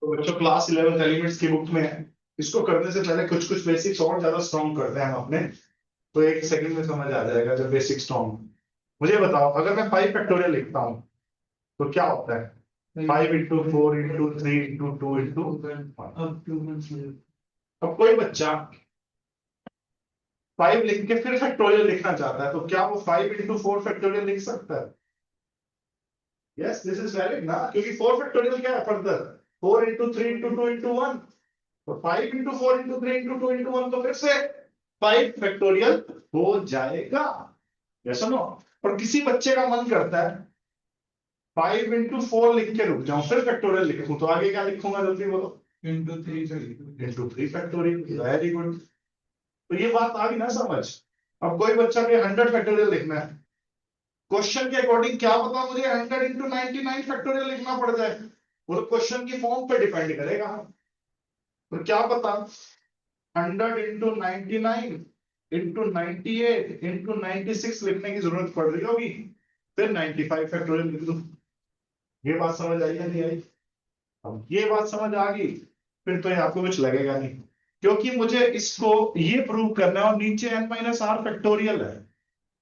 तो बच्चों class 11 elements की बुक में है। इसको करने से पहले कुछ कुछ बेसिक्स और ज्यादा स्ट्रॉन्ग करते हैं हम अपने। तो एक सेकंड में समझ आ जाएगा जब बेसिक स्ट्रॉन्ग। मुझे बताओ, अगर मैं 5 फैक्टोरियल लिखता हूँ तो क्या होता है? 5 into 4 into 3 into 2 into अब कोई बच्चा 5 लिख के फिर फैक्टोरियल लिखना चाहता है, तो क्या वो 5 into 4 फैक्टोरियल लिख सकता है? यस, दिस इज वैलिड ना, क्योंकि 4 फैक्टोरियल क्या है फर्दर? 4 into 3 into 2 into 1। तो 5 into 4 into 3 into 2 into 1 तो फिर से 5 फैक्टोरियल हो जाएगा। यस और नो? और किसी बच्चे का मन करता है 5 into 4 लिख के रुक जाऊं फिर फैक्टोरियल लिखूं, तो आगे क्या लिखूंगा जल्दी बोलो? into 3 factorial. Very good. तो ये बात आ गई ना समझ। अब कोई बच्चा भी 100 फैक्टोरियल लिखना है, क्वेश्चन के अकॉर्डिंग क्या पता मुझे 100 into 99 फैक्टोरियल लिखना पड़ जाए। वो तो क्वेश्चन की फॉर्म पे डिपेंड करेगा। तो क्या पता 100 into 99 into 98 into 96 लिखने की जरूरत पड़ रही होगी, फिर 95 फैक्टोरियल लिख दूं। ये बात समझ आई या नहीं आई? अब ये बात समझ आ गई, फिर तो ये आपको कुछ लगेगा नहीं, क्योंकि मुझे इसको ये प्रूव करना है और नीचे n-r फैक्टोरियल है।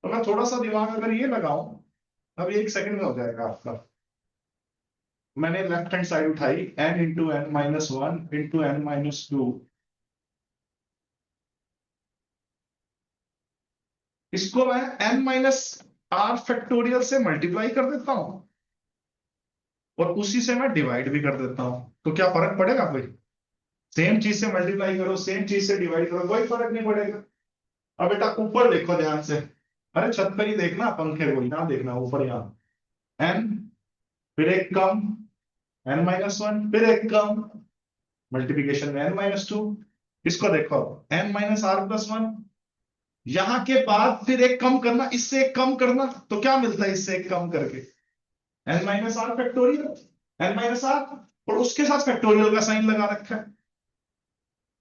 तो मैं थोड़ा सा दिमाग अगर ये लगाऊं, अब ये 1 सेकंड में हो जाएगा आपका। मैंने लेफ्ट हैंड साइड उठाई, n into n-1 into n-2। इसको मैं n-r फैक्टोरियल से मल्टीप्लाई कर देता हूं और उसी से मैं डिवाइड भी कर देता हूं। तो क्या फर्क पड़ेगा कोई? सेम चीज से मल्टीप्लाई करो, सेम चीज से डिवाइड करो, कोई फर्क नहीं पड़ेगा। अब बेटा ऊपर देखो ध्यान से। अरे छत पर ही देखना, पंखे को यहाँ देखना, ऊपर यहाँ n, फिर एक कम n-1, फिर एक कम मल्टीप्लीकेशन में n-2। इसको देखो n-r+1, यहां के बाद फिर एक कम करना, इससे एक कम करना, तो क्या मिलता है इससे एक कम करके? n-r factorial. n-r और उसके साथ फैक्टोरियल का साइन लगा रखा है।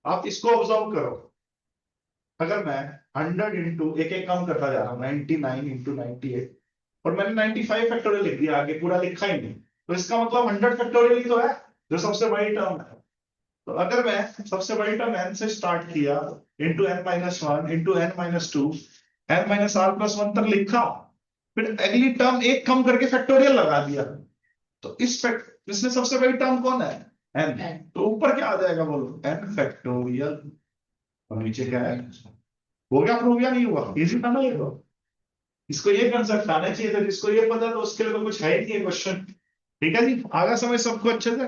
आप इसको ऑब्जर्व करो। अगर मैं 100 into एक एक कम करता जा रहा हूं, 99 into 98, और मैंने 95 फैक्टोरियल लिख दिया, आगे पूरा लिखा ही नहीं, तो इसका मतलब 100 फैक्टोरियल ही तो है जो सबसे बड़ी टर्म है। तो अगर मैं सबसे बड़ी टर्म n से स्टार्ट किया, into n-1 into n-2 n-r+1 तक लिखा, फिर अगली टर्म एक कम करके फैक्टोरियल लगा दिया, तो इसमें सबसे बड़ी टर्म कौन है? n। तो ऊपर क्या आ जाएगा बोलो? n factorial. और नीचे क्या है? हो गया प्रूव या नहीं हुआ? इजी था ना ये तो। इसको ये कंसेप्ट आना चाहिए था, जिसको ये पता तो उसके लिए तो कुछ है ही नहीं क्वेश्चन। ठीक है जी, आगा समझ सबको अच्छे से।